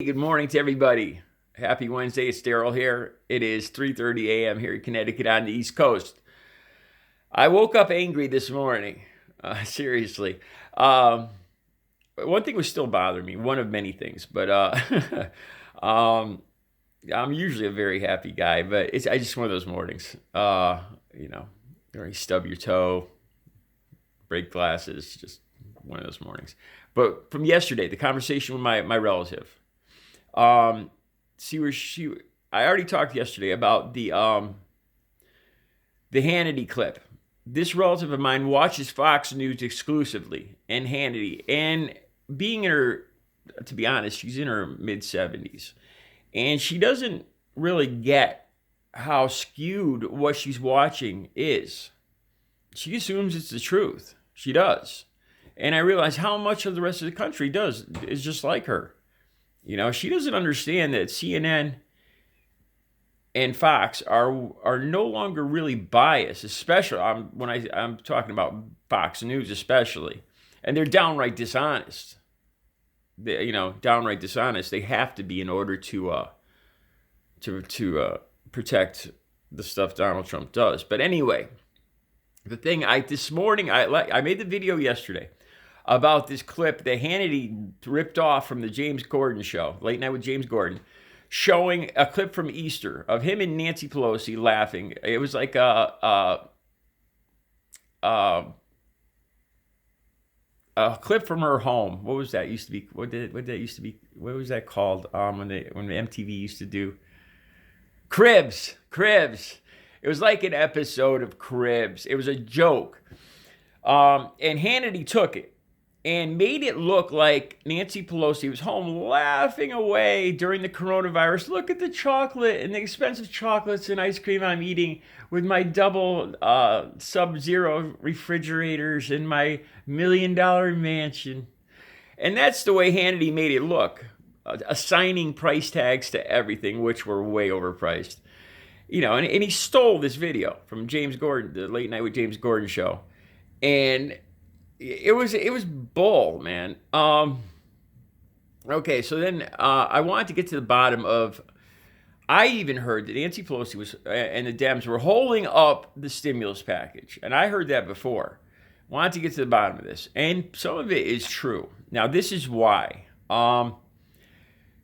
Good morning to everybody. Happy Wednesday. It's Daryl here. It is 3:30 a.m. here in Connecticut on the East Coast. I woke up angry this morning. Seriously. One thing was still bothering me. One of many things. But I'm usually a very happy guy. But it's just one of those mornings. You stub your toe, break glasses. Just one of those mornings. But from yesterday, the conversation with my relative. I already talked yesterday about the Hannity clip. This relative of mine watches Fox News exclusively and Hannity, and to be honest, she's in her mid-70s, and she doesn't really get how skewed what she's watching is. She assumes it's the truth. She does. And I realize how much of the rest of the country is just like her. She doesn't understand that CNN and Fox are no longer really biased, especially when I'm talking about Fox News especially. And they're downright dishonest. Downright dishonest. They have to be in order to protect the stuff Donald Trump does. But anyway, this morning I made the video yesterday about this clip that Hannity ripped off from the James Gordon show, Late Night with James Gordon, showing a clip from Easter of him and Nancy Pelosi laughing. It was like a clip from her home. What was that used to be? What was that called? When the MTV used to do Cribs. It was like an episode of Cribs. It was a joke. And Hannity took it and made it look like Nancy Pelosi was home laughing away during the coronavirus. Look at the chocolate and the expensive chocolates and ice cream I'm eating with my double sub-zero refrigerators and my $1 million mansion. And that's the way Hannity made it look, assigning price tags to everything, which were way overpriced. And he stole this video from James Gordon, the Late Night with James Gordon show. And it was bull, man. Okay, so then I wanted to get to the bottom of. I even heard that Nancy Pelosi and the Dems were holding up the stimulus package, and I heard that before. Wanted to get to the bottom of this, and some of it is true. Now, this is why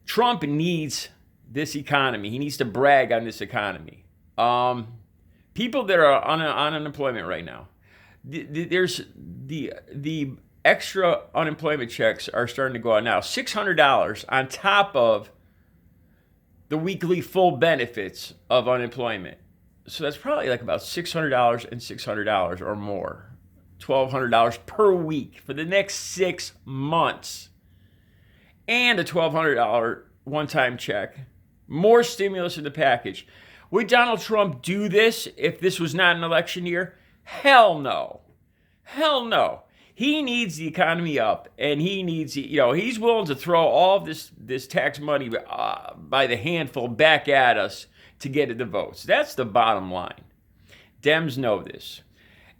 Trump needs this economy. He needs to brag on this economy. People that are on unemployment right now. There's the extra unemployment checks are starting to go out now. $600 on top of the weekly full benefits of unemployment. So that's probably like about $600 and $600 or more. $1,200 per week for the next 6 months. And a $1,200 one-time check. More stimulus in the package. Would Donald Trump do this if this was not an election year? Hell no. Hell no. He needs the economy up, and he needs, he's willing to throw all of this tax money by the handful back at us to get the votes. That's the bottom line. Dems know this.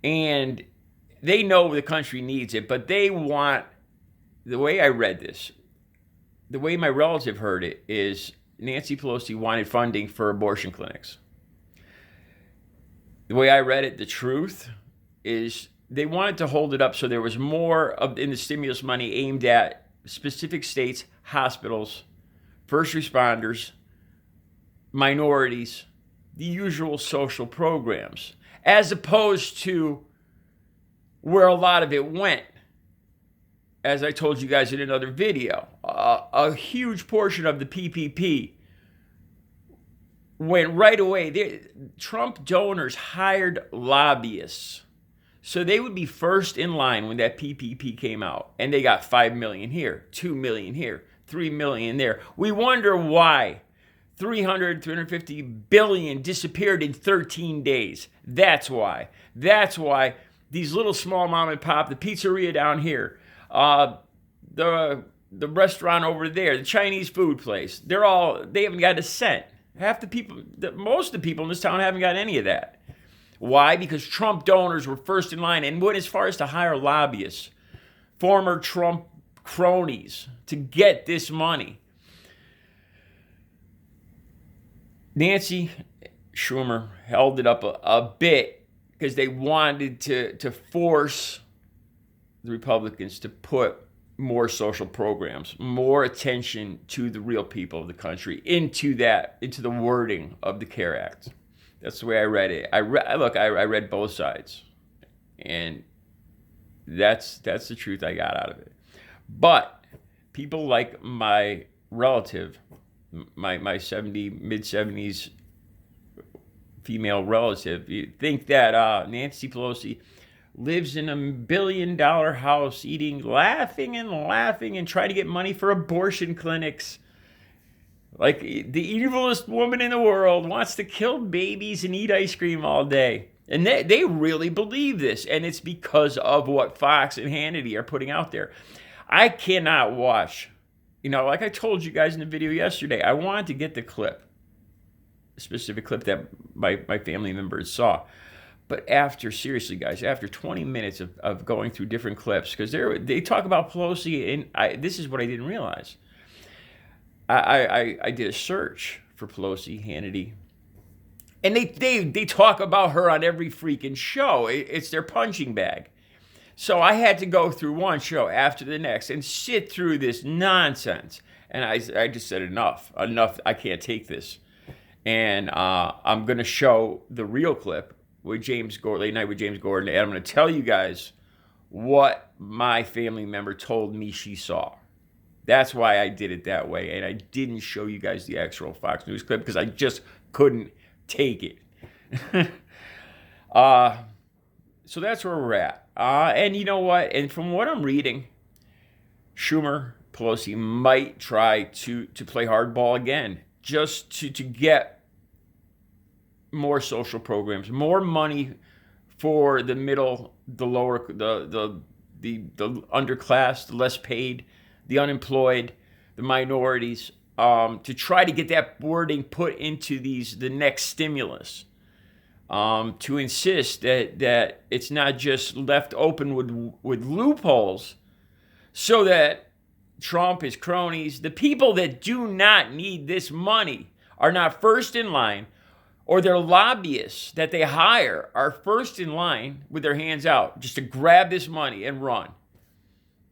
And they know the country needs it, but they want, the way I read this, the way my relative heard it is Nancy Pelosi wanted funding for abortion clinics. The way I read it, the truth is they wanted to hold it up so there was more in the stimulus money aimed at specific states, hospitals, first responders, minorities, the usual social programs, as opposed to where a lot of it went. As I told you guys in another video, a huge portion of the PPP went right away. Trump donors hired lobbyists. So they would be first in line when that PPP came out. And they got $5 million here, $2 million here, $3 million there. We wonder why 350 billion disappeared in 13 days. That's why. That's why these little small mom and pop, the pizzeria down here, the restaurant over there, the Chinese food place, they haven't got a cent. Most of the people in this town haven't got any of that. Why? Because Trump donors were first in line and went as far as to hire lobbyists, former Trump cronies, to get this money. Nancy Schumer held it up a bit because they wanted to force the Republicans to put more social programs, more attention to the real people of the country into the wording of the CARE Act. That's the way I read it. I read both sides, and that's the truth I got out of it. But people like my relative, my mid 70s female relative, you think that Nancy Pelosi lives in $1 billion house, laughing and trying to get money for abortion clinics. Like the evilest woman in the world wants to kill babies and eat ice cream all day. And they really believe this. And it's because of what Fox and Hannity are putting out there. I cannot watch. Like I told you guys in the video yesterday, I wanted to get the clip, a specific clip that my family members saw. But seriously, guys, after 20 minutes of going through different clips, because they talk about Pelosi, and this is what I didn't realize. I did a search for Pelosi, Hannity, and they talk about her on every freaking show. It's their punching bag. So I had to go through one show after the next and sit through this nonsense. And I just said, enough, I can't take this. And I'm going to show the real clip with James Gordon, late night with James Gordon, and I'm going to tell you guys what my family member told me she saw. That's why I did it that way, and I didn't show you guys the actual Fox News clip because I just couldn't take it. So that's where we're at. And you know what? And from what I'm reading, Schumer, Pelosi might try to play hardball again, just to get more social programs, more money for the middle, the lower, the underclass, the less paid, the unemployed, the minorities, to try to get that wording put into the next stimulus, to insist that it's not just left open with loopholes, so that Trump, his cronies, the people that do not need this money are not first in line, or their lobbyists that they hire are first in line with their hands out just to grab this money and run.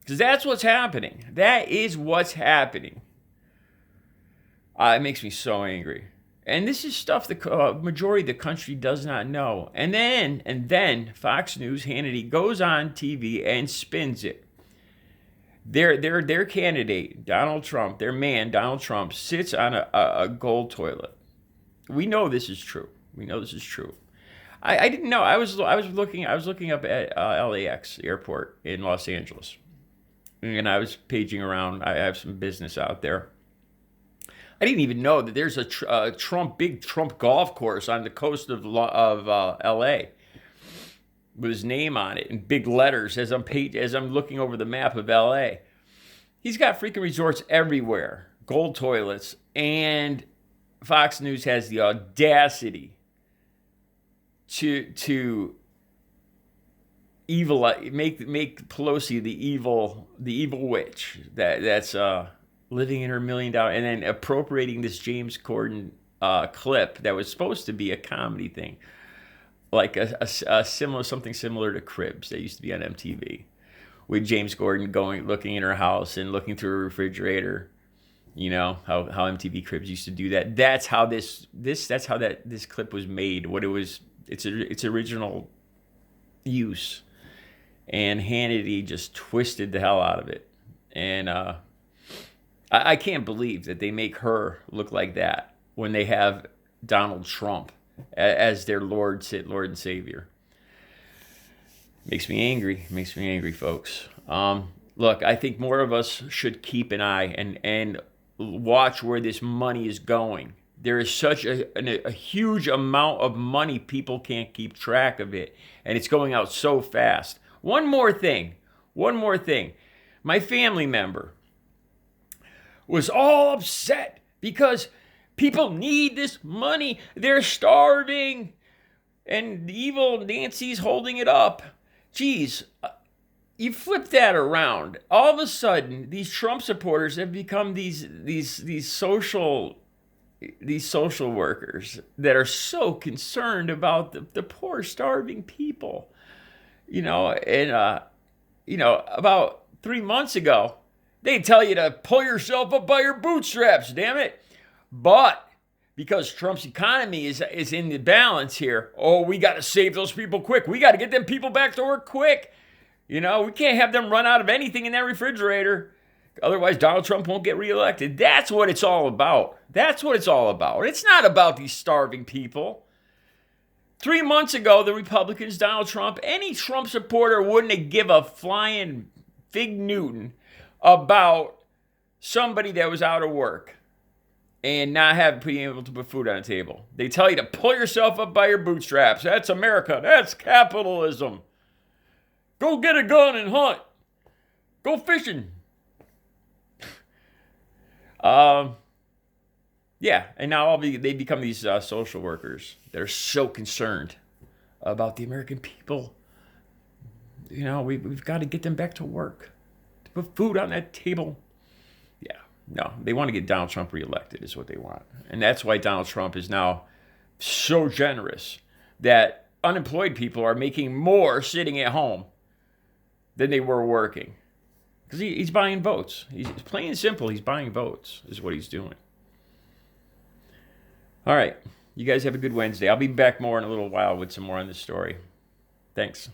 Because that's what's happening. That is what's happening. It makes me so angry. And this is stuff the majority of the country does not know. And then Fox News, Hannity, goes on TV and spins it. Their candidate, Donald Trump, their man, Donald Trump, sits on a gold toilet. We know this is true. I didn't know. I was looking up at LAX airport in Los Angeles, and I was paging around. I have some business out there. I didn't even know that there's a big Trump golf course on the coast of LA with his name on it in big letters as I'm looking over the map of LA. He's got freaking resorts everywhere, gold toilets, and Fox News has the audacity to make Pelosi the evil witch that's living in her $1 million, and then appropriating this James Corden clip that was supposed to be a comedy thing, like something similar to Cribs that used to be on MTV, with James Corden looking in her house and looking through a refrigerator. You know how MTV Cribs used to do that. That's how this clip was made. Its original use, and Hannity just twisted the hell out of it. And I can't believe that they make her look like that when they have Donald Trump as their Lord and Savior. Makes me angry, folks. Look, I think more of us should keep an eye and watch where this money is going. There is such a huge amount of money, people can't keep track of it, and it's going out so fast. One more thing. My family member was all upset because people need this money. They're starving, and evil Nancy's holding it up. Geez, you flip that around. All of a sudden, these Trump supporters have become these social these social workers that are so concerned about the poor, starving people. About 3 months ago, they tell you to pull yourself up by your bootstraps, damn it. But because Trump's economy is in the balance here, we got to save those people quick. We got to get them people back to work quick. We can't have them run out of anything in that refrigerator. Otherwise, Donald Trump won't get reelected. That's what it's all about. That's what it's all about. It's not about these starving people. 3 months ago, the Republicans, Donald Trump, any Trump supporter wouldn't have give a flying fig Newton about somebody that was out of work and not being able to put food on the table. They tell you to pull yourself up by your bootstraps. That's America. That's capitalism. Go get a gun and hunt. Go fishing. Yeah, and now they become these social workers that are so concerned about the American people. We've got to get them back to work, to put food on that table. Yeah, no, they want to get Donald Trump reelected is what they want. And that's why Donald Trump is now so generous that unemployed people are making more sitting at home than they were working. Because he's buying votes. He's plain and simple, he's buying votes is what he's doing. All right. You guys have a good Wednesday. I'll be back more in a little while with some more on this story. Thanks.